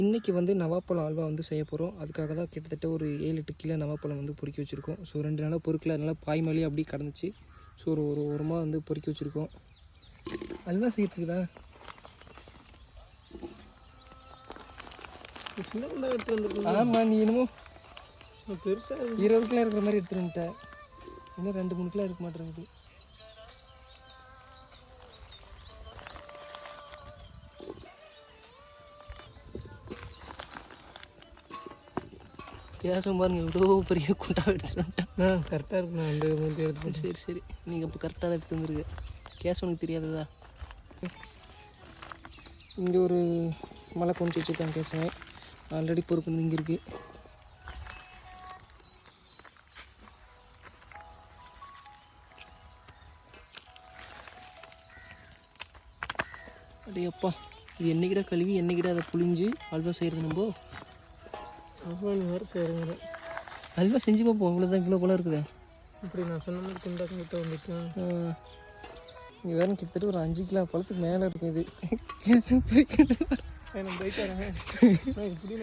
இன்றைக்கி வந்து நவாப்பழம் அல்வா வந்து செய்ய போகிறோம். அதுக்காக தான் கிட்டத்தட்ட ஒரு 7-8 கிலோ நவாப்பழம் வந்து பொறுக்கி வச்சுருக்கோம். ஸோ 2 நாளாக பொறுக்கல, அதனால் பாய் மேலேயே அப்படியே கடந்துச்சு. ஸோ ஒரு ஓரமாக வந்து பொறுக்கி வச்சுருக்கோம். அல்வா செய்யறதுக்குதா சின்ன குண்டா எடுத்து வந்துருக்கோம். ஆமாம், நீ என்னமோ பெருசாக 20 கிலோ இருக்கிற மாதிரி எடுத்துகிட்டு வந்துட்டேன். இன்னும் 2-3 கிலோ இருக்க மாட்டேங்குது. கேஸும் பாருங்க இவ்வளோ பெரிய குண்டா எடுத்துகிட்டு வந்துட்டேன். கரெக்டாக இருக்கும். நான் 2 எடுத்து சரி சரி, நீங்கள் இப்போ கரெக்டாக தான் எடுத்து வந்துருக்கு. கேஸ் உனக்கு தெரியாததா? இங்கே ஒரு மலை கொஞ்சம் வச்சுருக்காங்க. கேஸுங்க ஆல்ரெடி பொறுப்பு இங்கே இருக்குது. அடையப்பா, இது என்னைக்கிட்ட கழுவி என்னைக்கிட்ட அதை புளிஞ்சு அல்வா செய்கிறது. நம்ம அவ்வளோ மாதிரி செய்கிறேங்க. அல்வா செஞ்சு பார்ப்போம். இவ்வளோதான், இவ்வளோ போல இருக்குது. இப்படி நான் சொன்ன மாதிரி குண்டாக்க கிட்ட வந்துட்டேன். இது வேறு கிட்டத்தட்ட ஒரு 5 கிலோ பழத்துக்கு மேலே இருக்குது. இது நான் போயிட்டு வரேன். இப்படி